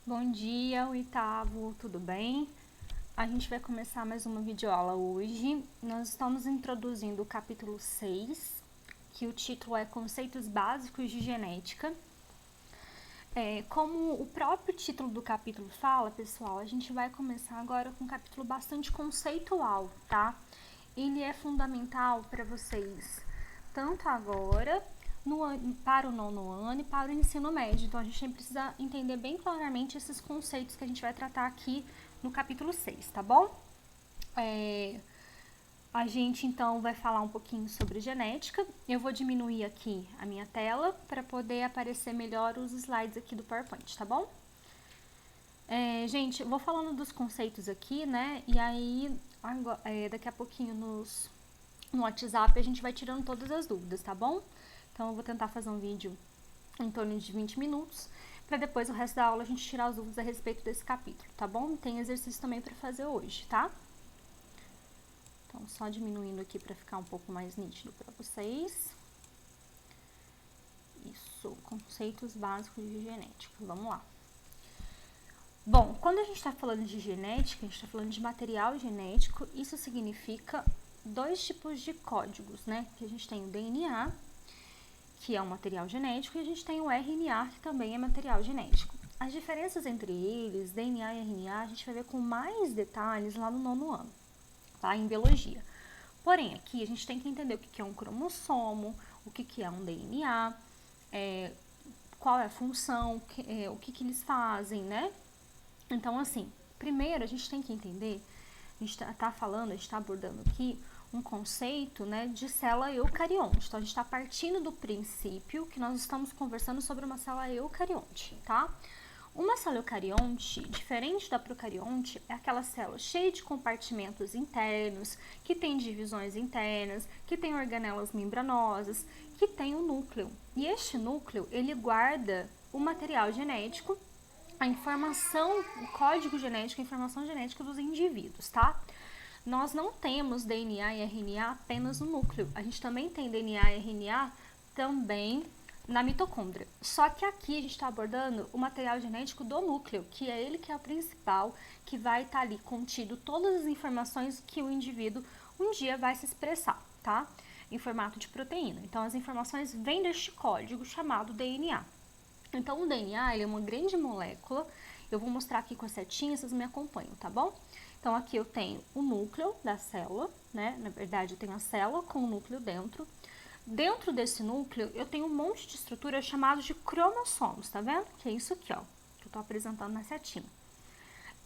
Bom dia, oitavo, tudo bem? A gente vai começar mais uma videoaula hoje. Nós estamos introduzindo o capítulo 6, que o título é Conceitos Básicos de Genética. Como o próprio título do capítulo fala, pessoal, a gente vai começar agora com um capítulo bastante conceitual, tá? Ele é fundamental para vocês, tanto agora, para o nono ano e para o ensino médio. Então, a gente precisa entender bem claramente esses conceitos que a gente vai tratar aqui no capítulo 6, tá bom? A gente, então, vai falar um pouquinho sobre genética. Eu vou diminuir aqui a minha tela para poder aparecer melhor os slides aqui do PowerPoint, tá bom? Gente, vou falando dos conceitos aqui, né? E aí, daqui a pouquinho no WhatsApp a gente vai tirando todas as dúvidas, tá bom? Então, eu vou tentar fazer um vídeo em torno de 20 minutos, para depois o resto da aula a gente tirar as dúvidas a respeito desse capítulo, tá bom? Tem exercício também para fazer hoje, tá? Então, só diminuindo aqui para ficar um pouco mais nítido para vocês. Isso, conceitos básicos de genética. Vamos lá. Bom, quando a gente está falando de genética, a gente está falando de material genético, isso significa dois tipos de códigos, né? Que a gente tem o DNA, que é um material genético, e a gente tem o RNA, que também é material genético. As diferenças entre eles, DNA e RNA, a gente vai ver com mais detalhes lá no nono ano, tá? Em biologia. Porém, aqui a gente tem que entender o que é um cromossomo, o que é um DNA, qual é a função, o que eles fazem, né? Então, assim, primeiro a gente tem que entender, a gente está abordando aqui um conceito, né, de célula eucarionte. Então, a gente está partindo do princípio que nós estamos conversando sobre uma célula eucarionte, tá? Uma célula eucarionte, diferente da procarionte, é aquela célula cheia de compartimentos internos, que tem divisões internas, que tem organelas membranosas, que tem um núcleo. E este núcleo, ele guarda o material genético, a informação, o código genético, a informação genética dos indivíduos, tá? Nós não temos DNA e RNA apenas no núcleo. A gente também tem DNA e RNA também na mitocôndria. Só que aqui a gente está abordando o material genético do núcleo, que é ele que é o principal, que vai estar ali contido todas as informações que o indivíduo um dia vai se expressar, tá? Em formato de proteína. Então, as informações vêm deste código chamado DNA. Então, o DNA ele é uma grande molécula. Eu vou mostrar aqui com as setinhas, vocês me acompanham, tá bom? Então, aqui eu tenho o núcleo da célula, né? Na verdade, eu tenho a célula com o núcleo dentro. Dentro desse núcleo, eu tenho um monte de estrutura chamada de cromossomos, tá vendo? Que é isso aqui, ó, que eu tô apresentando na setinha.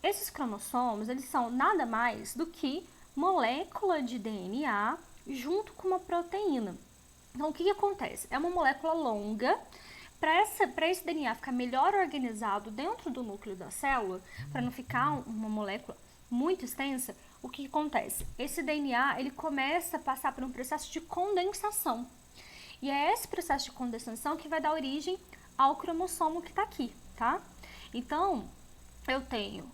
Esses cromossomos, eles são nada mais do que molécula de DNA junto com uma proteína. Então, o que acontece? É uma molécula longa. Para esse DNA ficar melhor organizado dentro do núcleo da célula, para não ficar uma molécula muito extensa, o que acontece? Esse DNA ele começa a passar por um processo de condensação. E é esse processo de condensação que vai dar origem ao cromossomo que está aqui, tá? Então, eu tenho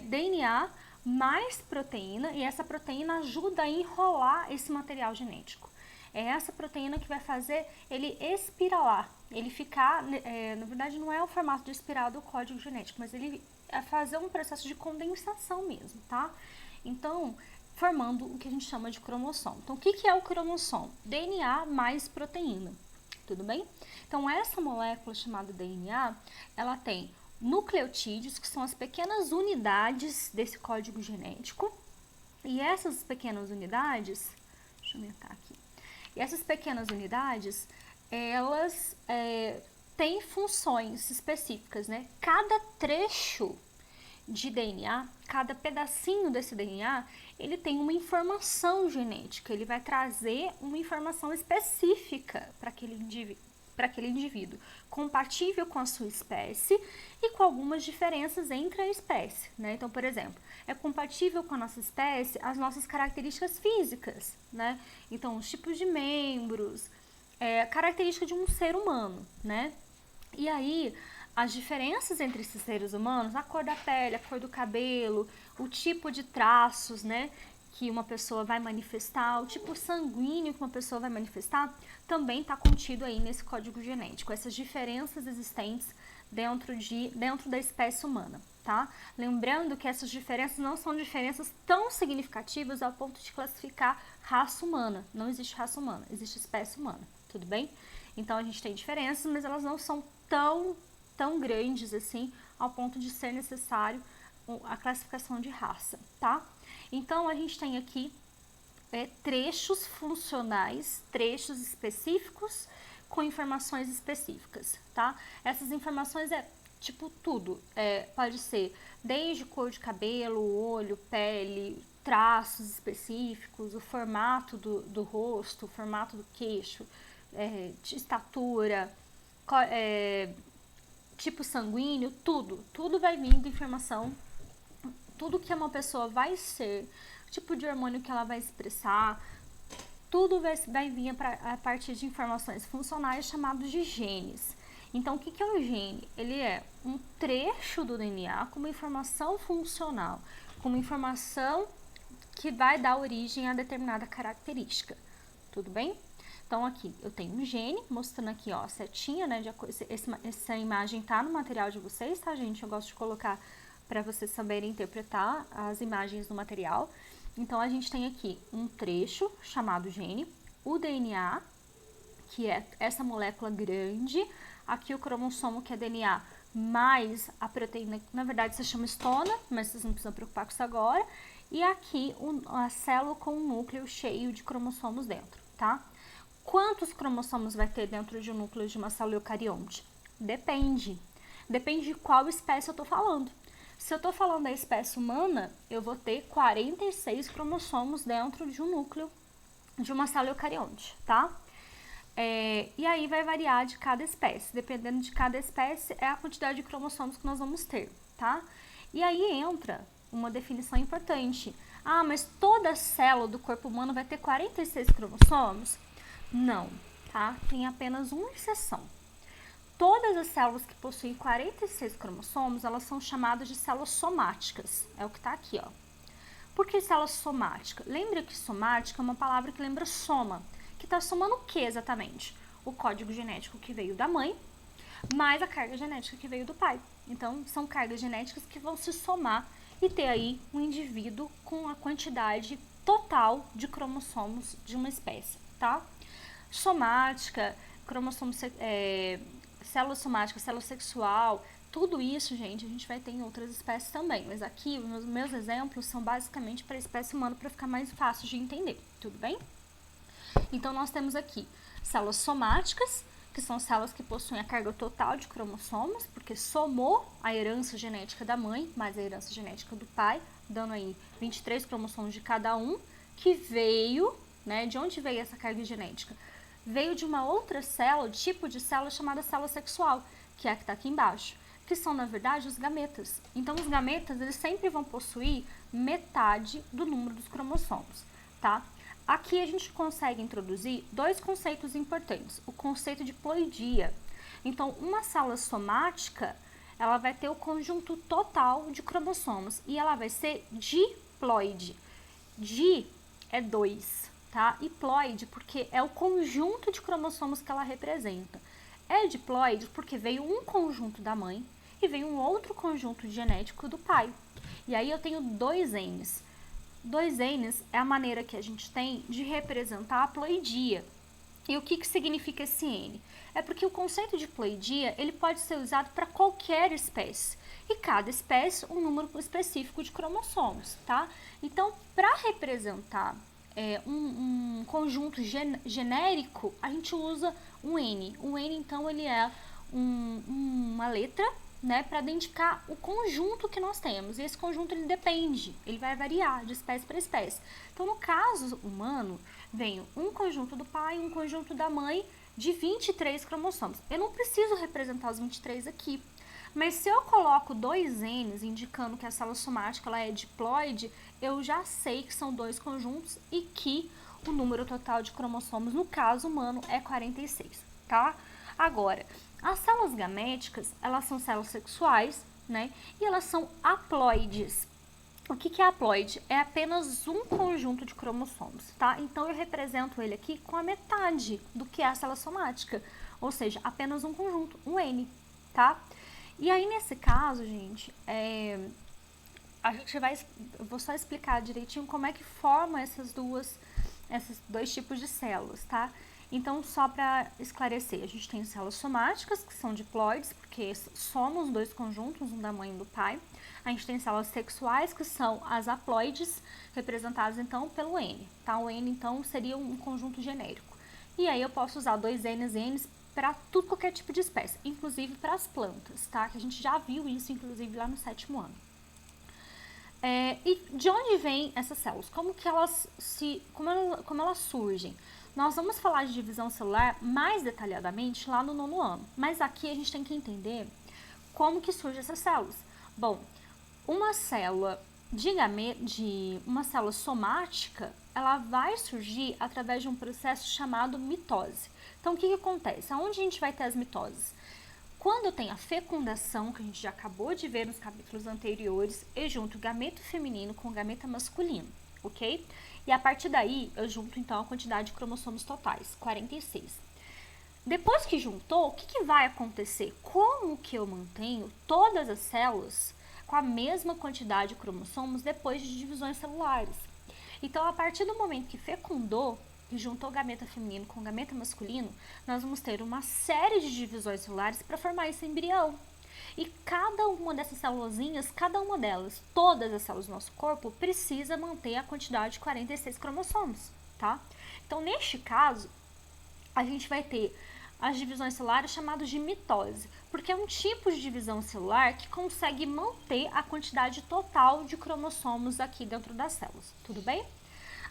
DNA mais proteína, e essa proteína ajuda a enrolar esse material genético. É essa proteína que vai fazer ele espiralar, ele ficar, na verdade não é o formato de espiral do código genético, mas ele é fazer um processo de condensação mesmo, tá? Então, formando o que a gente chama de cromossomo. Então, o que é o cromossomo? DNA mais proteína, tudo bem? Então, essa molécula chamada DNA, ela tem nucleotídeos, que são as pequenas unidades desse código genético, e essas pequenas unidades, deixa eu aumentar aqui, e essas pequenas unidades, elas têm funções específicas, né? Cada trecho de DNA, cada pedacinho desse DNA, ele tem uma informação genética, ele vai trazer uma informação específica para aquele indivíduo, compatível com a sua espécie e com algumas diferenças entre a espécie, né? Então, por exemplo, é compatível com a nossa espécie as nossas características físicas, né? Então, os tipos de membros, característica de um ser humano, né? E aí, as diferenças entre esses seres humanos, a cor da pele, a cor do cabelo, o tipo de traços, né, que uma pessoa vai manifestar, o tipo sanguíneo que uma pessoa vai manifestar, também está contido aí nesse código genético. Essas diferenças existentes dentro da espécie humana, tá? Lembrando que essas diferenças não são diferenças tão significativas ao ponto de classificar raça humana. Não existe raça humana, existe espécie humana, tudo bem? Então, a gente tem diferenças, mas elas não são tão grandes assim, ao ponto de ser necessário a classificação de raça, tá? Então, a gente tem aqui trechos funcionais, trechos específicos com informações específicas, tá? Essas informações tipo tudo, pode ser desde cor de cabelo, olho, pele, traços específicos, o formato do rosto, o formato do queixo, estatura, tipo sanguíneo, tudo vai vindo informação, tudo que uma pessoa vai ser, tipo de hormônio que ela vai expressar, tudo vai vir a partir de informações funcionais chamados de genes. Então, o que é um gene? Ele é um trecho do DNA com uma informação funcional, com uma informação que vai dar origem a determinada característica. Tudo bem? Então, aqui eu tenho um gene, mostrando aqui, ó, a setinha, né? Essa imagem tá no material de vocês, tá, gente? Eu gosto de colocar para vocês saberem interpretar as imagens do material. Então, a gente tem aqui um trecho chamado gene, o DNA, que é essa molécula grande, aqui o cromossomo, que é DNA, mais a proteína, na verdade se chama histona, mas vocês não precisam preocupar com isso agora, e aqui a célula com um núcleo cheio de cromossomos dentro, tá? Quantos cromossomos vai ter dentro de um núcleo de uma célula eucarionte? Depende de qual espécie eu tô falando. Se eu tô falando da espécie humana, eu vou ter 46 cromossomos dentro de um núcleo de uma célula eucarionte, tá? E aí vai variar de cada espécie. Dependendo de cada espécie, é a quantidade de cromossomos que nós vamos ter, tá? E aí entra uma definição importante. Ah, mas toda célula do corpo humano vai ter 46 cromossomos? Não, tá? Tem apenas uma exceção. Todas as células que possuem 46 cromossomos, elas são chamadas de células somáticas. É o que tá aqui, ó. Por que célula somática? Lembra que somática é uma palavra que lembra soma, que está somando o que exatamente? O código genético que veio da mãe, mais a carga genética que veio do pai. Então, são cargas genéticas que vão se somar e ter aí um indivíduo com a quantidade total de cromossomos de uma espécie, tá? Somática, célula somática, célula sexual, tudo isso, gente, a gente vai ter em outras espécies também. Mas aqui, os meus exemplos são basicamente para a espécie humana, para ficar mais fácil de entender, tudo bem? Então, nós temos aqui células somáticas, que são células que possuem a carga total de cromossomos, porque somou a herança genética da mãe, mais a herança genética do pai, dando aí 23 cromossomos de cada um, que veio, né, de onde veio essa carga genética? Veio de uma outra célula, tipo de célula chamada célula sexual, que é a que está aqui embaixo, que são, na verdade, os gametas. Então, os gametas, eles sempre vão possuir metade do número dos cromossomos, tá? Aqui a gente consegue introduzir dois conceitos importantes. O conceito de ploidia. Então, uma célula somática, ela vai ter o conjunto total de cromossomos e ela vai ser diploide. Di é 2, tá? E ploide porque é o conjunto de cromossomos que ela representa. É diploide porque veio um conjunto da mãe e veio um outro conjunto genético do pai. E aí eu tenho dois N's. 2 N's é a maneira que a gente tem de representar a ploidia. E o que significa esse N? É porque o conceito de ploidia, ele pode ser usado para qualquer espécie. E cada espécie, um número específico de cromossomos, tá? Então, para representar um conjunto genérico, a gente usa um N. O N, então, ele é uma letra, né, para identificar o conjunto que nós temos. E esse conjunto, ele depende, ele vai variar de espécie para espécie. Então, no caso humano, vem um conjunto do pai e um conjunto da mãe de 23 cromossomos. Eu não preciso representar os 23 aqui, mas se eu coloco 2 N's indicando que a célula somática ela é diploide, eu já sei que são 2 conjuntos e que o número total de cromossomos, no caso humano, é 46, tá? Agora, as células gaméticas, elas são células sexuais, né? E elas são haploides. O que é haploide? É apenas um conjunto de cromossomos, tá? Então, eu represento ele aqui com a metade do que é a célula somática. Ou seja, apenas um conjunto, um N, tá? E aí, nesse caso, gente, eu vou só explicar direitinho como é que forma esses dois tipos de células, tá? Então, só para esclarecer, a gente tem células somáticas, que são diploides, porque somam os dois conjuntos, um da mãe e um do pai. A gente tem células sexuais, que são as haploides, representadas então pelo N, tá? O N, então, seria um conjunto genérico. E aí eu posso usar dois N's e N's para tudo, qualquer tipo de espécie, inclusive para as plantas, tá? Que a gente já viu isso, inclusive, lá no 7º ano. E de onde vêm essas células? Como elas surgem? Nós vamos falar de divisão celular mais detalhadamente lá no 9º ano, mas aqui a gente tem que entender como que surgem essas células. Bom, uma célula uma célula somática, ela vai surgir através de um processo chamado mitose. Então, o que acontece? Aonde a gente vai ter as mitoses? Quando tem a fecundação, que a gente já acabou de ver nos capítulos anteriores, eu junto o gameto feminino com o gameta masculino, ok? E a partir daí, eu junto então a quantidade de cromossomos totais, 46. Depois que juntou, o que vai acontecer? Como que eu mantenho todas as células com a mesma quantidade de cromossomos depois de divisões celulares? Então, a partir do momento que fecundou, que juntou o gameta feminino com o gameta masculino, nós vamos ter uma série de divisões celulares para formar esse embrião. E cada uma dessas célulazinhas, cada uma delas, todas as células do nosso corpo, precisa manter a quantidade de 46 cromossomos, tá? Então, neste caso, a gente vai ter as divisões celulares chamadas de mitose, porque é um tipo de divisão celular que consegue manter a quantidade total de cromossomos aqui dentro das células, tudo bem?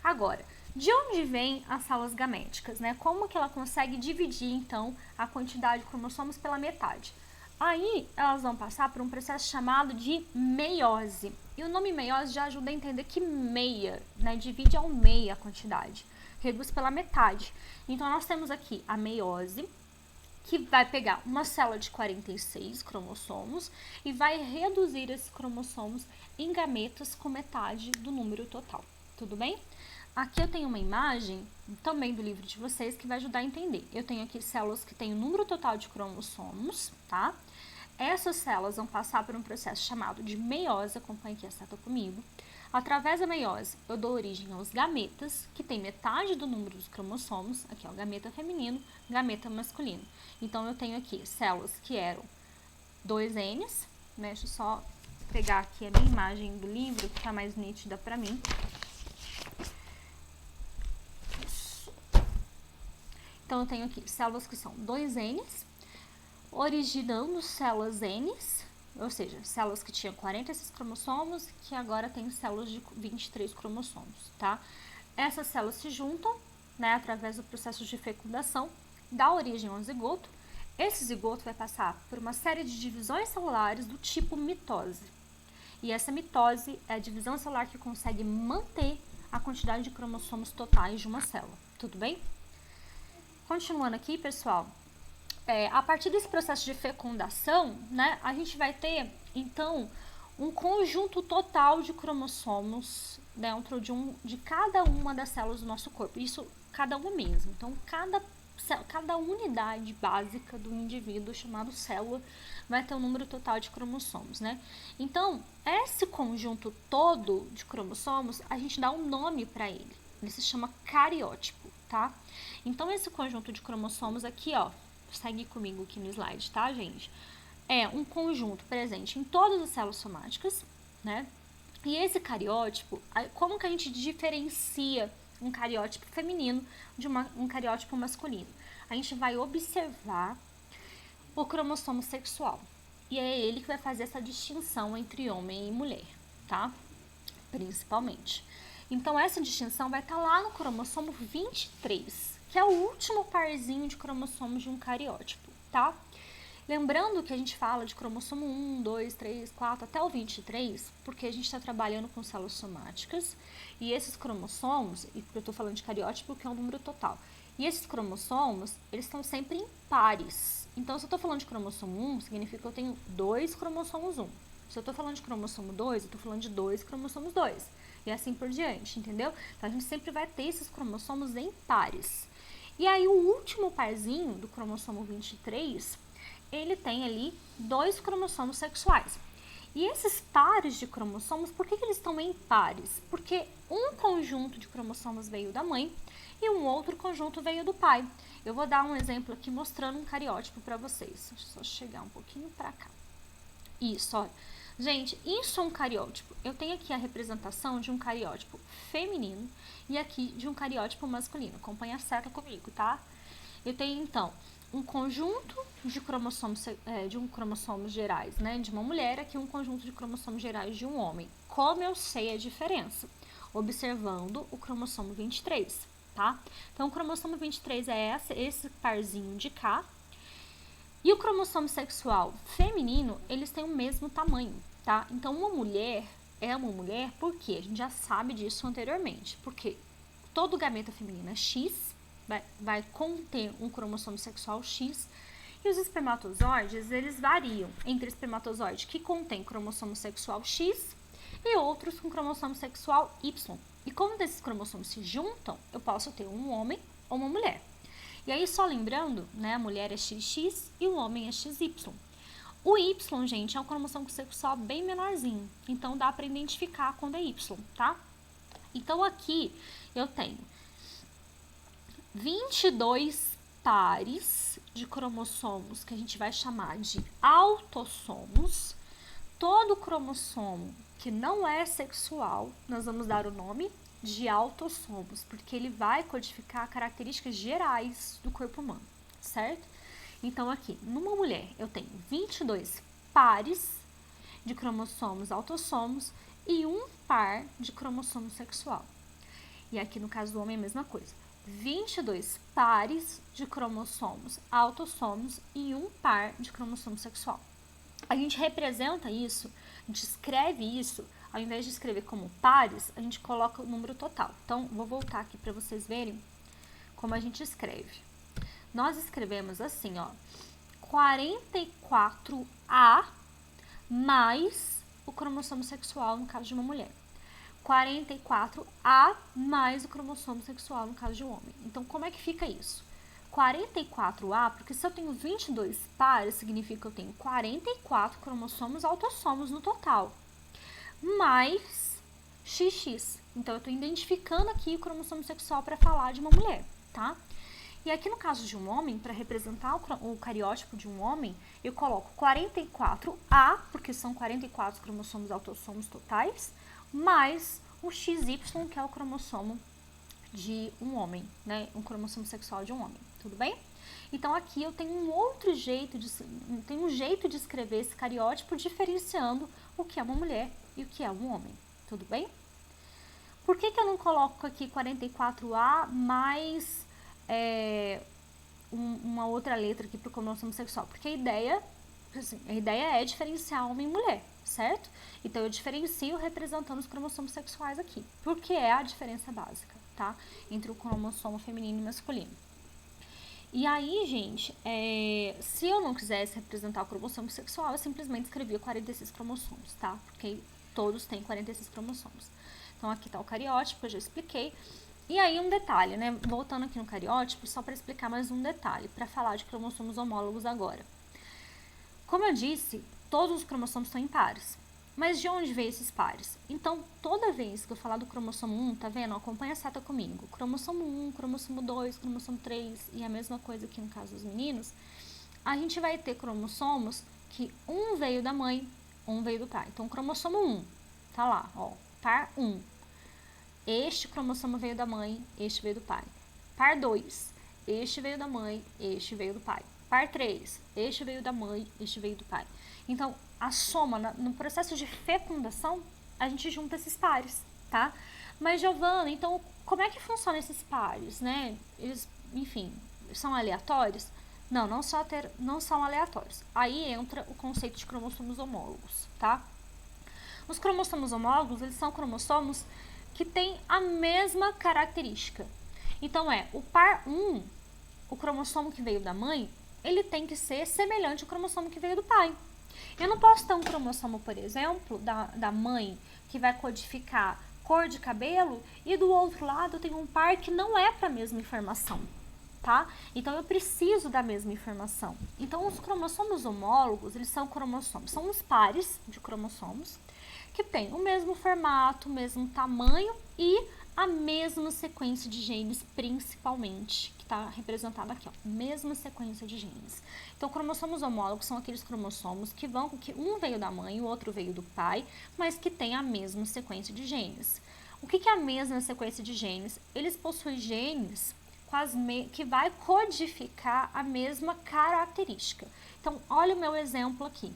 Agora, de onde vêm as células gaméticas, né? Como que ela consegue dividir, então, a quantidade de cromossomos pela metade? Aí, elas vão passar por um processo chamado de meiose. E o nome meiose já ajuda a entender que meia, né? Divide ao meio a quantidade, reduz pela metade. Então, nós temos aqui a meiose, que vai pegar uma célula de 46 cromossomos e vai reduzir esses cromossomos em gametas com metade do número total. Tudo bem? Aqui eu tenho uma imagem também do livro de vocês que vai ajudar a entender. Eu tenho aqui células que têm o número total de cromossomos, tá? Essas células vão passar por um processo chamado de meiose, acompanhe aqui a seta comigo. Através da meiose, eu dou origem aos gametas, que tem metade do número dos cromossomos, aqui é o gameta feminino, gameta masculino. Então, eu tenho aqui células que eram 2Ns, né? Deixa eu só pegar aqui a minha imagem do livro, que tá mais nítida para mim. Então, eu tenho aqui células que são 2Ns, originando células Ns, ou seja, células que tinham 46 cromossomos, que agora tem células de 23 cromossomos, tá? Essas células se juntam, né, através do processo de fecundação, dá origem ao zigoto. Esse zigoto vai passar por uma série de divisões celulares do tipo mitose. E essa mitose é a divisão celular que consegue manter a quantidade de cromossomos totais de uma célula. Tudo bem? Continuando aqui, pessoal, a partir desse processo de fecundação, né, a gente vai ter, então, um conjunto total de cromossomos dentro de cada uma das células do nosso corpo. Isso, cada uma mesmo. Então, cada unidade básica do indivíduo, chamado célula, vai ter um número total de cromossomos, né? Então, esse conjunto todo de cromossomos, a gente dá um nome para ele. Ele se chama cariótipo, tá? Então, esse conjunto de cromossomos aqui, ó, segue comigo aqui no slide, tá, gente? É um conjunto presente em todas as células somáticas, né? E esse cariótipo, como que a gente diferencia um cariótipo feminino de um cariótipo masculino? A gente vai observar o cromossomo sexual. E é ele que vai fazer essa distinção entre homem e mulher, tá? Principalmente. Então, essa distinção vai estar lá no cromossomo 23, que é o último parzinho de cromossomos de um cariótipo, tá? Lembrando que a gente fala de cromossomo 1, 2, 3, 4, até o 23, porque a gente está trabalhando com células somáticas, e esses cromossomos, e eu estou falando de cariótipo, que é um número total, e esses cromossomos, eles estão sempre em pares. Então, se eu estou falando de cromossomo 1, significa que eu tenho 2 cromossomos 1. Se eu estou falando de cromossomo 2, eu estou falando de 2 cromossomos 2. E assim por diante, entendeu? Então, a gente sempre vai ter esses cromossomos em pares. E aí, o último parzinho do cromossomo 23 ele tem ali 2 cromossomos sexuais. E esses pares de cromossomos, por que eles estão em pares? Porque um conjunto de cromossomos veio da mãe e um outro conjunto veio do pai. Eu vou dar um exemplo aqui mostrando um cariótipo para vocês. Deixa eu só chegar um pouquinho para cá. Isso, olha. Gente, isso é um cariótipo. Eu tenho aqui a representação de um cariótipo feminino e aqui de um cariótipo masculino. Acompanha a seta comigo, tá? Eu tenho, então, um conjunto de cromossomos gerais, né, de uma mulher, aqui um conjunto de cromossomos gerais de um homem. Como eu sei a diferença? Observando o cromossomo 23, tá? Então, o cromossomo 23 é esse parzinho de cá. E o cromossomo sexual feminino, eles têm o mesmo tamanho, tá? Então, uma mulher é uma mulher porque a gente já sabe disso anteriormente. Porque todo gameta feminino é X, vai conter um cromossomo sexual X, e os espermatozoides, eles variam entre espermatozoide que contém cromossomo sexual X e outros com cromossomo sexual Y. E quando esses cromossomos se juntam, eu posso ter um homem ou uma mulher. E aí, só lembrando, né, a mulher é XX e o homem é XY. O Y, gente, é um cromossomo sexual bem menorzinho, então dá para identificar quando é Y, tá? Então, aqui eu tenho 22 pares de cromossomos que a gente vai chamar de autossomos. Todo cromossomo que não é sexual, nós vamos dar o nome de autossomos, porque ele vai codificar características gerais do corpo humano, certo? Então, aqui, numa mulher, eu tenho 22 pares de cromossomos autossomos e um par de cromossomo sexual. E aqui, no caso do homem, é a mesma coisa. 22 pares de cromossomos autossomos e um par de cromossomo sexual. A gente representa isso, descreve isso, ao invés de escrever como pares, a gente coloca o número total. Então, vou voltar aqui para vocês verem como a gente escreve. Nós escrevemos assim, ó, 44A mais o cromossomo sexual no caso de uma mulher. 44A mais o cromossomo sexual no caso de um homem. Então, como é que fica isso? 44A, porque se eu tenho 22 pares, significa que eu tenho 44 cromossomos autossomos no total, mais XX. Então, eu estou identificando aqui o cromossomo sexual para falar de uma mulher, tá? E aqui no caso de um homem, para representar o cariótipo de um homem, eu coloco 44A, porque são 44 cromossomos autossomos totais, mais o XY, que é o cromossomo de um homem, né? Um cromossomo sexual de um homem, tudo bem? Então, aqui eu tenho um jeito de escrever esse cariótipo diferenciando o que é uma mulher e o que é um homem, tudo bem? Por que eu não coloco aqui 44A mais uma outra letra aqui para o cromossomo sexual? Porque a ideia é diferenciar homem e mulher, certo? Então, eu diferencio representando os cromossomos sexuais aqui, porque é a diferença básica, tá? Entre o cromossomo feminino e masculino. E aí, gente, se eu não quisesse representar o cromossomo sexual, eu simplesmente escrevia 46 cromossomos, tá? Porque todos têm 46 cromossomos. Então, aqui tá o cariótipo, eu já expliquei. E aí, um detalhe, né? Voltando aqui no cariótipo, só para explicar mais um detalhe, para falar de cromossomos homólogos agora. Como eu disse, todos os cromossomos estão em pares. Mas de onde veio esses pares? Então, toda vez que eu falar do cromossomo 1, tá vendo? Acompanha a seta comigo. Cromossomo 1, cromossomo 2, cromossomo 3 e a mesma coisa aqui no caso dos meninos. A gente vai ter cromossomos que um veio da mãe, um veio do pai. Então, cromossomo 1, tá lá, ó, par 1. Este cromossomo veio da mãe, este veio do pai. Par 2, este veio da mãe, este veio do pai. Par 3, este veio da mãe, este veio do pai. Então, a soma, no processo de fecundação, a gente junta esses pares, tá? Mas, Giovana, então, como é que funcionam esses pares, né? Eles, enfim, são aleatórios? Não, não são aleatórios. Aí entra o conceito de cromossomos homólogos, tá? Os cromossomos homólogos, eles são cromossomos que têm a mesma característica. Então, o par 1, o cromossomo que veio da mãe, ele tem que ser semelhante ao cromossomo que veio do pai. Eu não posso ter um cromossomo, por exemplo, da mãe, que vai codificar cor de cabelo, e do outro lado eu tenho um par que não é para a mesma informação. tá? Então, eu preciso da mesma informação. Então, os cromossomos homólogos, eles são cromossomos, são os pares de cromossomos que têm o mesmo formato, o mesmo tamanho e a mesma sequência de genes, principalmente, que está representado aqui, ó, mesma sequência de genes. Então, cromossomos homólogos são aqueles cromossomos que um veio da mãe, o outro veio do pai, mas que tem a mesma sequência de genes. O que é a mesma sequência de genes? Eles possuem genes que vai codificar a mesma característica. Então, olha o meu exemplo aqui.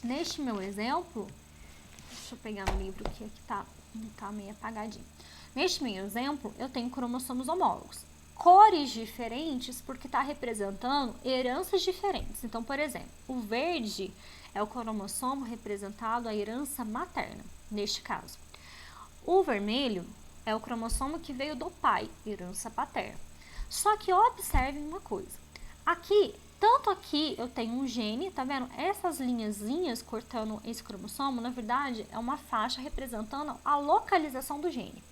Neste meu exemplo, deixa eu pegar no livro que aqui tá meio apagadinho. Neste meu exemplo, eu tenho cromossomos homólogos. Cores diferentes porque está representando heranças diferentes. Então, por exemplo, o verde é o cromossomo representado a herança materna, neste caso. O vermelho é o cromossomo que veio do pai, herança paterna. Só que observem uma coisa. Tanto aqui eu tenho um gene, tá vendo? Essas linhazinhas cortando esse cromossomo, na verdade, é uma faixa representando a localização do gene.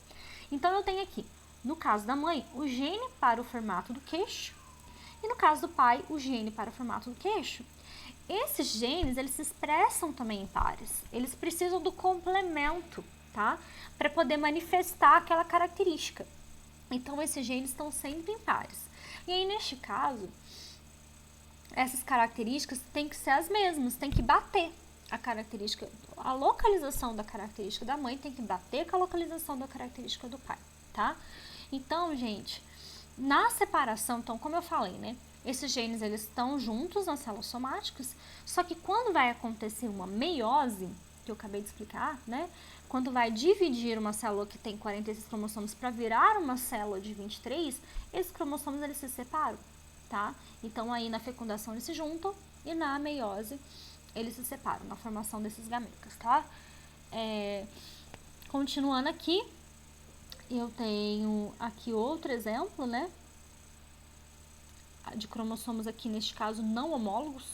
Então, eu tenho aqui, no caso da mãe, o gene para o formato do queixo. E no caso do pai, o gene para o formato do queixo. Esses genes, eles se expressam também em pares. Eles precisam do complemento, tá? Para poder manifestar aquela característica. Então, esses genes estão sempre em pares. E aí, neste caso, essas características têm que ser as mesmas, tem que bater a localização da característica da mãe tem que bater com a localização da característica do pai, tá? Então, gente, na separação, então, como eu falei, né? Esses genes, eles estão juntos nas células somáticas, só que quando vai acontecer uma meiose, que eu acabei de explicar, né? Quando vai dividir uma célula que tem 46 cromossomos para virar uma célula de 23, esses cromossomos, eles se separam, tá? Então, aí na fecundação eles se juntam e na meiose eles se separam, na formação desses gametas, tá? Continuando aqui, eu tenho aqui outro exemplo, né? De cromossomos aqui, neste caso, não homólogos.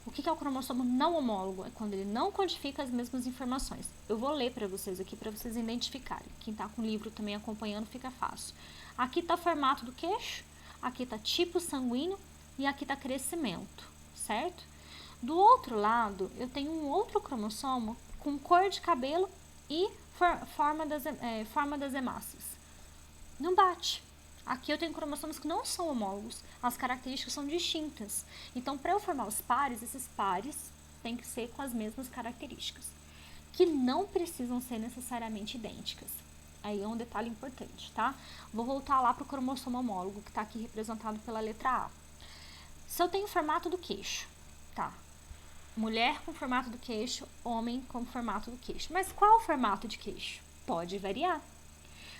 O que é o cromossomo não homólogo? É quando ele não codifica as mesmas informações. Eu vou ler para vocês aqui, para vocês identificarem. Quem está com o livro também acompanhando, fica fácil. Aqui está formato do queixo, aqui está tipo sanguíneo e aqui está crescimento, certo? Do outro lado, eu tenho um outro cromossomo com cor de cabelo e forma das hemácias. Não bate. Aqui eu tenho cromossomos que não são homólogos, as características são distintas. Então, para eu formar os pares, esses pares têm que ser com as mesmas características, que não precisam ser necessariamente idênticas. Aí é um detalhe importante, tá? Vou voltar lá para o cromossomo homólogo, que está aqui representado pela letra A. Se eu tenho o formato do queixo, tá? Mulher com formato do queixo, homem com formato do queixo. Mas qual o formato de queixo? Pode variar.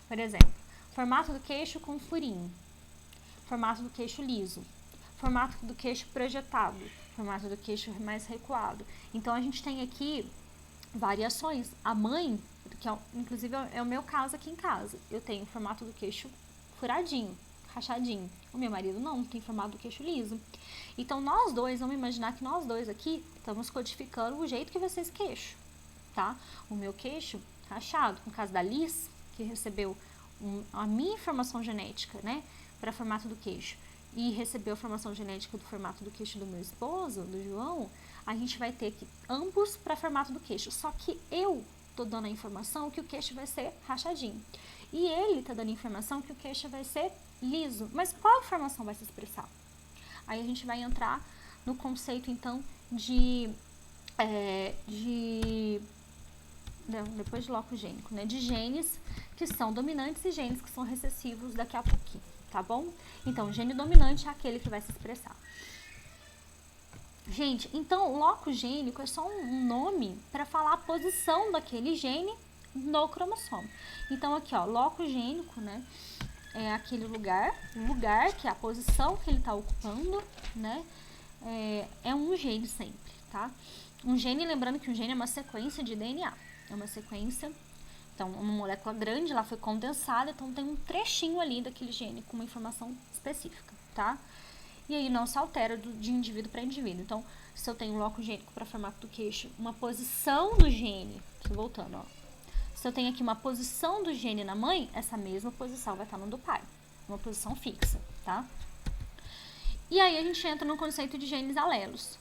Por exemplo, formato do queixo com furinho, formato do queixo liso, formato do queixo projetado, formato do queixo mais recuado. Então, a gente tem aqui variações. A mãe, que inclusive é o meu caso aqui em casa, eu tenho formato do queixo furadinho, rachadinho. O meu marido não, tem formato do queixo liso. Então, nós dois, vamos imaginar que nós dois aqui estamos codificando o jeito que vai ser esse queixo, tá? O meu queixo rachado, no caso da Liz, que recebeu a minha informação genética, né, para formato do queixo, e recebeu a formação genética do formato do queixo do meu esposo, do João, a gente vai ter que ambos para formato do queixo. Só que eu tô dando a informação que o queixo vai ser rachadinho. E ele tá dando a informação que o queixo vai ser liso. Mas qual informação vai se expressar? Aí a gente vai entrar no conceito, então, depois de loco gênico, né? De genes que são dominantes e genes que são recessivos daqui a pouquinho, tá bom? Então, o gene dominante é aquele que vai se expressar. Gente, então, loco gênico é só um nome para falar a posição daquele gene no cromossomo. Então, aqui, ó, loco gênico, né? É aquele lugar que é a posição que ele está ocupando, né? É um gene sempre, tá? Um gene, lembrando que um gene é uma sequência de DNA. É uma sequência, então, uma molécula grande, ela foi condensada, então tem um trechinho ali daquele gene com uma informação específica, tá? E aí não se altera de indivíduo para indivíduo. Então, se eu tenho um loco gênico para formato do queixo, uma posição do gene, voltando, ó. Se eu tenho aqui uma posição do gene na mãe, essa mesma posição vai estar no do pai. Uma posição fixa, tá? E aí a gente entra no conceito de genes alelos.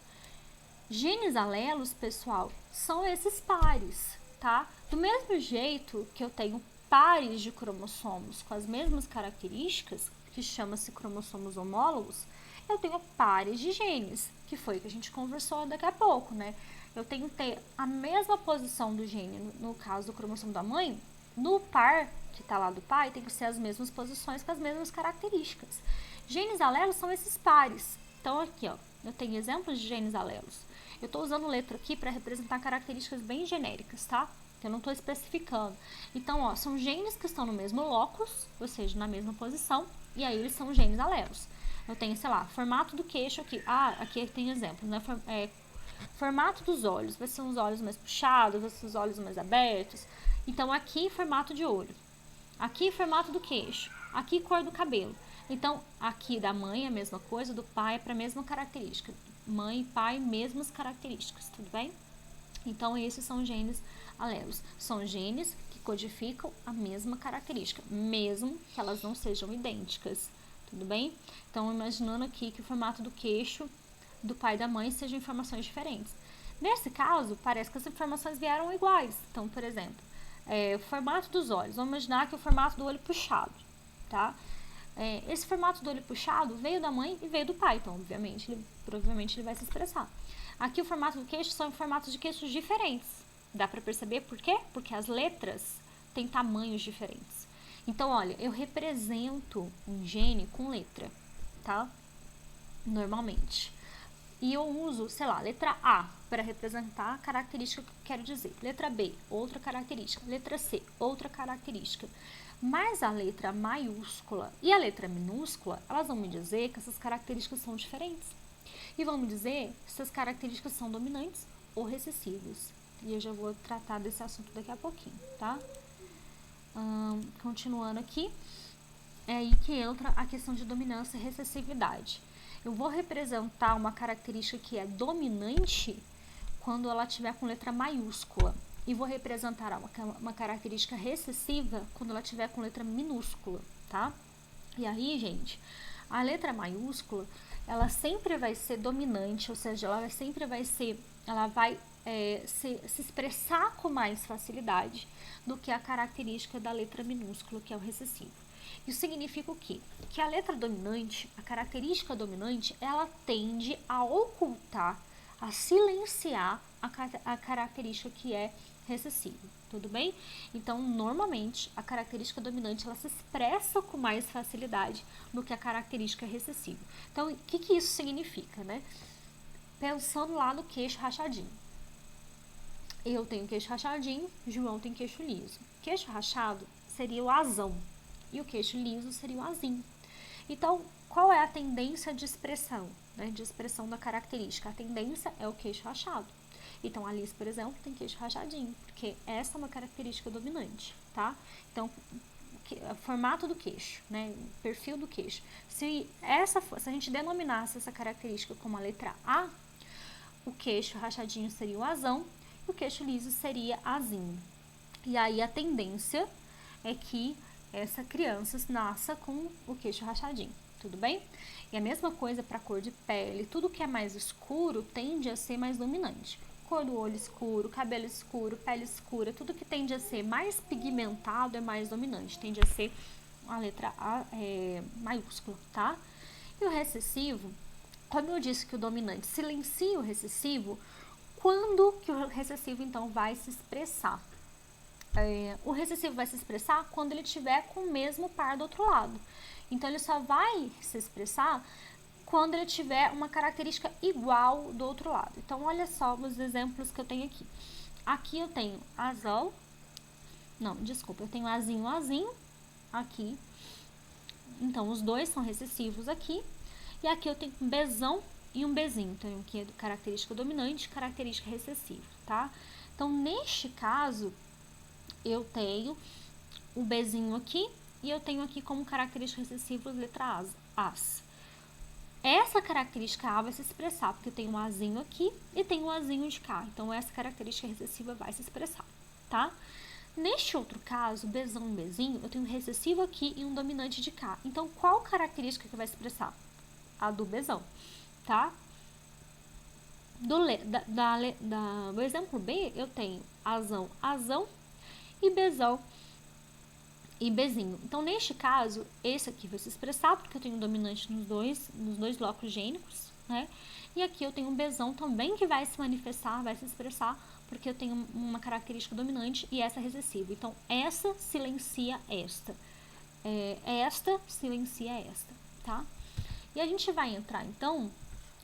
Genes alelos, pessoal, são esses pares, tá? Do mesmo jeito que eu tenho pares de cromossomos com as mesmas características, que chama-se cromossomos homólogos, eu tenho pares de genes, que foi o que a gente conversou daqui a pouco, né? Eu tenho que ter a mesma posição do gene, no caso do cromossomo da mãe, no par que está lá do pai, tem que ser as mesmas posições com as mesmas características. Genes alelos são esses pares. Então, aqui, ó, eu tenho exemplos de genes alelos. Eu estou usando letra aqui para representar características bem genéricas, tá? Eu não estou especificando. Então, ó, são genes que estão no mesmo locus, ou seja, na mesma posição, e aí eles são genes alelos. Eu tenho, sei lá, formato do queixo aqui. Ah, aqui tem exemplos, né? Formato dos olhos. Vai ser uns olhos mais puxados, vai ser os olhos mais abertos. Então, aqui, formato de olho. Aqui, formato do queixo. Aqui, cor do cabelo. Então, aqui da mãe é a mesma coisa, do pai é para a mesma característica. Mãe e pai, mesmas características, tudo bem? Então, esses são genes alelos. São genes que codificam a mesma característica, mesmo que elas não sejam idênticas, tudo bem? Então, imaginando aqui que o formato do queixo do pai e da mãe sejam informações diferentes. Nesse caso, parece que as informações vieram iguais. Então, por exemplo, o formato dos olhos. Vamos imaginar que o formato do olho puxado, tá? Esse formato do olho puxado veio da mãe e veio do pai, então, obviamente, provavelmente ele vai se expressar. Aqui o formato do queixo são formatos de queixos diferentes. Dá pra perceber por quê? Porque as letras têm tamanhos diferentes. Então, olha, eu represento um gene com letra, tá? Normalmente. E eu uso, sei lá, letra A para representar a característica que eu quero dizer. Letra B, outra característica. Letra C, outra característica. Mas a letra maiúscula e a letra minúscula, elas vão me dizer que essas características são diferentes. E vão me dizer se as características são dominantes ou recessivas. E eu já vou tratar desse assunto daqui a pouquinho, tá? Continuando aqui, é aí que entra a questão de dominância e recessividade. Eu vou representar uma característica que é dominante quando ela tiver com letra maiúscula. E vou representar uma característica recessiva quando ela tiver com letra minúscula, tá? E aí, gente, a letra maiúscula, ela sempre vai ser dominante, ou seja, ela sempre vai ser, ela vai se expressar com mais facilidade do que a característica da letra minúscula, que é o recessivo. Isso significa o quê? Que a letra dominante, a característica dominante, ela tende a ocultar, a silenciar a característica que é recessiva, tudo bem? Então, normalmente, a característica dominante, ela se expressa com mais facilidade do que a característica recessiva. Então, o que isso significa, né? Pensando lá no queixo rachadinho. Eu tenho queixo rachadinho, João tem queixo liso. Queixo rachado seria o asão e o queixo liso seria o azinho. Então, qual é a tendência de expressão, né? De expressão da característica? A tendência é o queixo rachado. Então, a Alice, por exemplo, tem queixo rachadinho, porque essa é uma característica dominante, tá? Então, formato do queixo, né? Perfil do queixo. Se a gente denominasse essa característica como a letra A, o queixo rachadinho seria o asão e o queixo liso seria azinho. E aí a tendência é que essa criança nasça com o queixo rachadinho, tudo bem? E a mesma coisa para a cor de pele, tudo que é mais escuro tende a ser mais dominante. Cor do olho escuro, cabelo escuro, pele escura, tudo que tende a ser mais pigmentado é mais dominante, tende a ser a letra A maiúscula, tá? E o recessivo, como eu disse que o dominante silencia o recessivo, quando que o recessivo então vai se expressar? O recessivo vai se expressar quando ele tiver com o mesmo par do outro lado. Então, ele só vai se expressar quando ele tiver uma característica igual do outro lado. Então, olha só os exemplos que eu tenho aqui. Aqui eu tenho azão, eu tenho azinho aqui. Então, os dois são recessivos aqui. E aqui eu tenho um Bzão e um Bzinho. Então, aqui é característica dominante e característica recessiva, tá? Então, neste caso, eu tenho o Bzinho aqui e eu tenho aqui como característica recessiva a letra As. Essa característica A vai se expressar, porque eu tenho um Azinho aqui e tenho um Azinho de cá. Então, essa característica recessiva vai se expressar, tá? Neste outro caso, Bzão e Bzinho, eu tenho um recessivo aqui e um dominante de cá. Então, qual característica que vai se expressar? a do Bzão, tá? Do exemplo B, eu tenho Azão, Azão e Bzão e Bzinho. Então, neste caso, esse aqui vai se expressar porque eu tenho dominante nos dois blocos gênicos, né? E aqui eu tenho um Bzão também que vai se manifestar, vai se expressar, porque eu tenho uma característica dominante e essa recessiva. Então, essa silencia esta. Esta silencia esta, tá? E a gente vai entrar, então,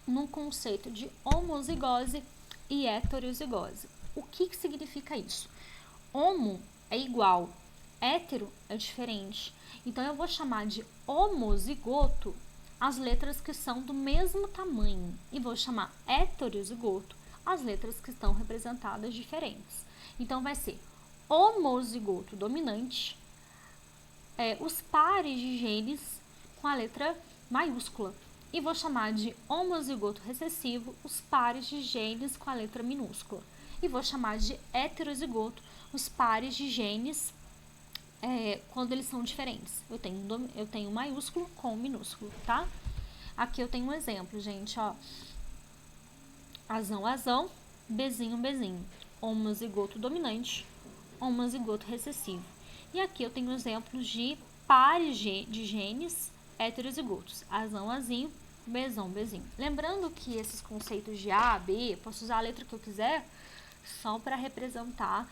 num conceito de homozigose e heterozigose. O que significa isso? Homo é igual, hétero é diferente. Então, eu vou chamar de homozigoto as letras que são do mesmo tamanho. E vou chamar heterozigoto as letras que estão representadas diferentes. Então, vai ser homozigoto dominante, os pares de genes com a letra maiúscula. E vou chamar de homozigoto recessivo os pares de genes com a letra minúscula. E vou chamar de heterozigoto os pares de genes quando eles são diferentes. Eu tenho maiúsculo com minúsculo, tá? Aqui eu tenho um exemplo, gente, ó. Azão, azão, Bzinho, Bzinho. Homozigoto dominante, homozigoto recessivo. E aqui eu tenho exemplos de pares de genes heterozigotos. Azão, azinho, Bzão, Bzinho. Lembrando que esses conceitos de A, B, posso usar a letra que eu quiser, só para representar,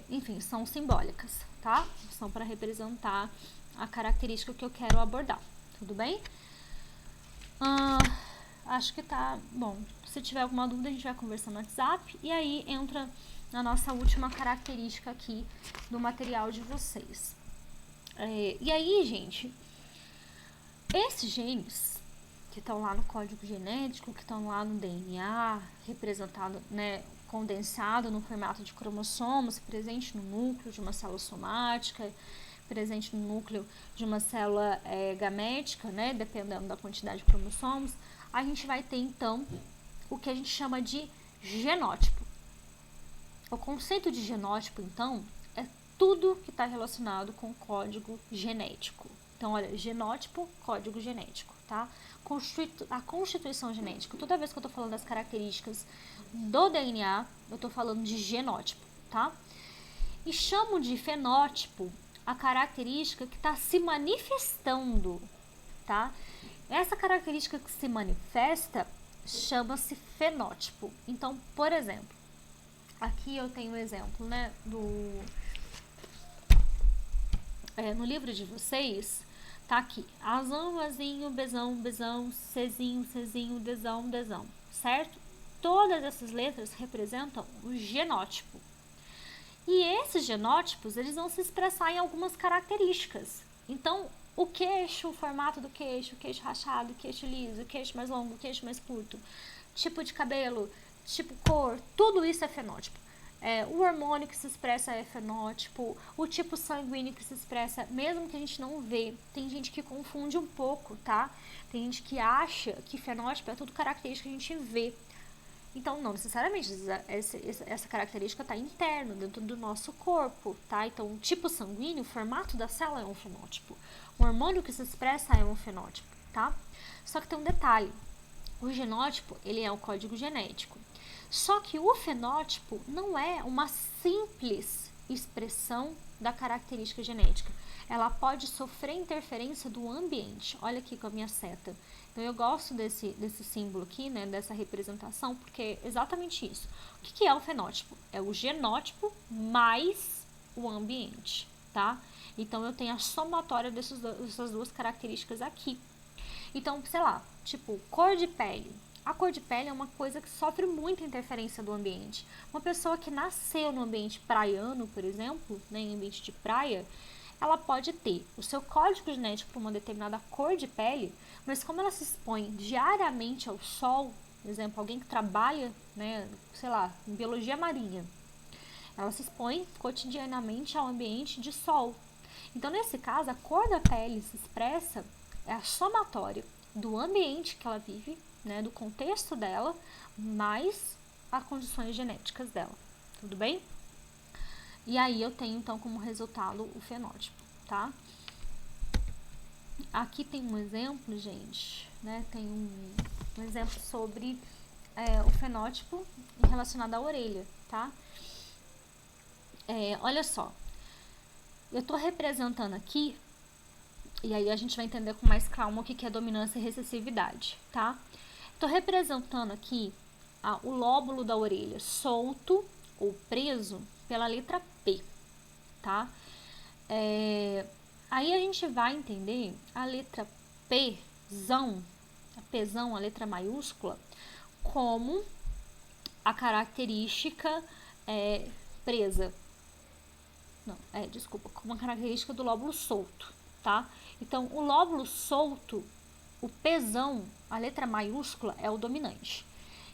enfim, são simbólicas, tá? São para representar a característica que eu quero abordar, tudo bem? Acho que tá bom. Se tiver alguma dúvida, a gente vai conversar no WhatsApp. E aí entra na nossa última característica aqui do material de vocês. E aí, gente, esses genes que estão lá no código genético, que estão lá no DNA, representado, né, condensado no formato de cromossomos, presente no núcleo de uma célula somática, presente no núcleo de uma célula gamética, né, dependendo da quantidade de cromossomos, a gente vai ter, então, o que a gente chama de genótipo. O conceito de genótipo, então, é tudo que está relacionado com código genético. Então, olha, genótipo, código genético, tá? A constituição genética. Toda vez que eu estou falando das características do DNA, eu estou falando de genótipo, tá? E chamo de fenótipo a característica que está se manifestando, tá? Essa característica que se manifesta chama-se fenótipo. Então, por exemplo, aqui eu tenho um exemplo, né, no livro de vocês, tá aqui, Azão, Azinho, Bzão, Bzão, Czinho, Czinho, Dzão, Dzão, certo? Todas essas letras representam o genótipo. E esses genótipos, eles vão se expressar em algumas características. Então, o queixo, o formato do queixo, o queixo rachado, o queixo liso, o queixo mais longo, o queixo mais curto, tipo de cabelo, tipo cor, tudo isso é fenótipo. O hormônio que se expressa é fenótipo, o tipo sanguíneo que se expressa, mesmo que a gente não vê, tem gente que confunde um pouco, tá? Tem gente que acha que fenótipo é tudo característica que a gente vê. Então, não necessariamente, essa característica está interna, dentro do nosso corpo, tá? Então, o tipo sanguíneo, o formato da célula é um fenótipo. O hormônio que se expressa é um fenótipo, tá? Só que tem um detalhe. O genótipo, ele é um código genético. Só que o fenótipo não é uma simples expressão da característica genética. Ela pode sofrer interferência do ambiente. Olha aqui com a minha seta. Então, eu gosto desse símbolo aqui, né, dessa representação, porque é exatamente isso. O que é o fenótipo? É o genótipo mais o ambiente, tá? Então, eu tenho a somatória dessas duas características aqui. Então, sei lá, tipo, cor de pele. A cor de pele é uma coisa que sofre muita interferência do ambiente. Uma pessoa que nasceu no ambiente praiano, por exemplo, né, em ambiente de praia, ela pode ter o seu código genético para uma determinada cor de pele, mas como ela se expõe diariamente ao sol, por exemplo, alguém que trabalha, né, sei lá, em biologia marinha, ela se expõe cotidianamente ao ambiente de sol. Então, nesse caso, a cor da pele se expressa, é a somatória do ambiente que ela vive, né, do contexto dela, mais as condições genéticas dela. Tudo bem? E aí eu tenho, então, como resultado o fenótipo, tá? aqui tem um exemplo, gente, né? Tem um exemplo sobre o fenótipo relacionado à orelha, tá? Olha só, eu tô representando aqui, e aí a gente vai entender com mais calma o que é dominância e recessividade, tá? Tô representando aqui o lóbulo da orelha solto ou preso pela letra P, tá? Aí a gente vai entender a letra Pzão, a letra maiúscula, como a característica presa. Não, desculpa, como a característica do lóbulo solto, tá? Então, o lóbulo solto, o Pzão, a letra maiúscula, é o dominante.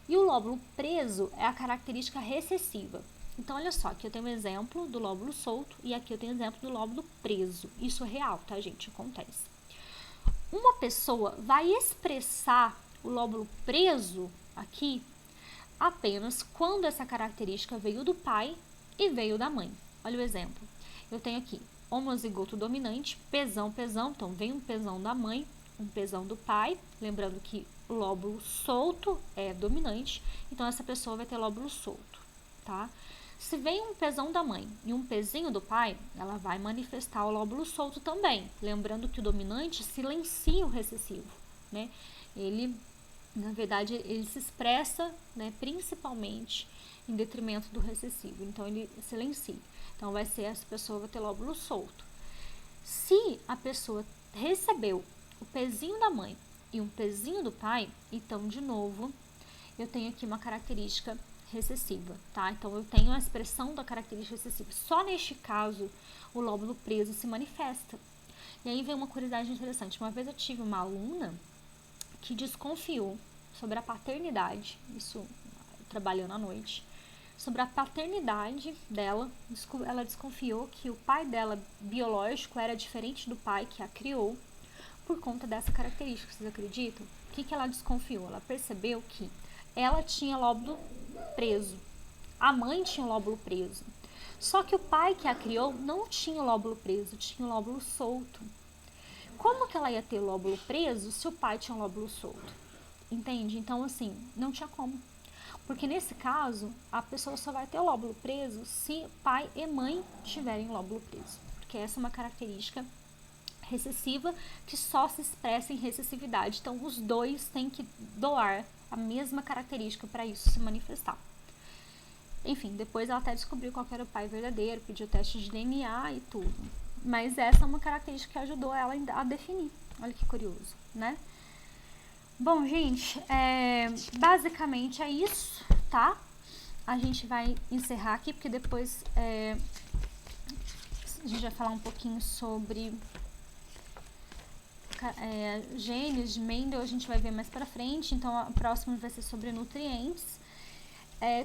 E o lóbulo preso é a característica recessiva. Então, olha só, aqui eu tenho um exemplo do lóbulo solto e aqui eu tenho um exemplo do lóbulo preso. Isso é real, tá, gente? Acontece. Uma pessoa vai expressar o lóbulo preso aqui apenas quando essa característica veio do pai e veio da mãe. Olha o exemplo. Eu tenho aqui homozigoto dominante, Pzão, então vem um Pzão da mãe, um Pzão do pai, lembrando que o lóbulo solto é dominante, então essa pessoa vai ter lóbulo solto, tá? Se vem um Pzão da mãe e um Pzinho do pai, ela vai manifestar o lóbulo solto também, lembrando que o dominante silencia o recessivo, né? Ele, na verdade, ele se expressa, né, principalmente em detrimento do recessivo, então ele silencia. Então vai ser, essa pessoa vai ter lóbulo solto. Se a pessoa recebeu o Pzinho da mãe e um Pzinho do pai, então, de novo, eu tenho aqui uma característica recessiva, tá? Então, eu tenho a expressão da característica recessiva. Só neste caso, o lóbulo preso se manifesta. E aí vem uma curiosidade interessante. Uma vez eu tive uma aluna que desconfiou sobre a paternidade, isso trabalhando à noite, sobre a paternidade dela. Ela desconfiou que o pai dela biológico era diferente do pai que a criou por conta dessa característica. Vocês acreditam? O que ela desconfiou? Ela percebeu que ela tinha lóbulo preso, a mãe tinha o lóbulo preso, só que o pai que a criou não tinha o lóbulo preso, tinha o lóbulo solto. Como que ela ia ter o lóbulo preso se o pai tinha o lóbulo solto? Entende? Então, assim, não tinha como. Porque nesse caso, a pessoa só vai ter o lóbulo preso se pai e mãe tiverem o lóbulo preso. Porque essa é uma característica recessiva que só se expressa em recessividade. Então, os dois têm que doar a mesma característica para isso se manifestar. Enfim, depois ela até descobriu qual era o pai verdadeiro, pediu teste de DNA e tudo. Mas essa é uma característica que ajudou ela a definir. Olha que curioso, né? Bom, gente, basicamente é isso, tá? A gente vai encerrar aqui, porque depois a gente vai falar um pouquinho sobre genes de Mendel, a gente vai ver mais pra frente, então o próximo vai ser sobre nutrientes.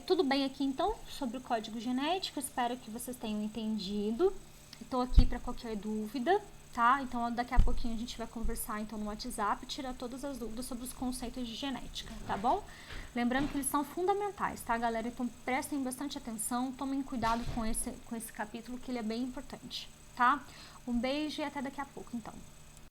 Tudo bem aqui, então, sobre o código genético, espero que vocês tenham entendido. Estou aqui para qualquer dúvida, tá? Então, daqui a pouquinho a gente vai conversar então no WhatsApp, tirar todas as dúvidas sobre os conceitos de genética, tá bom? Lembrando que eles são fundamentais, tá, galera? Então, prestem bastante atenção, tomem cuidado com esse capítulo, que ele é bem importante, tá? Um beijo e até daqui a pouco, então.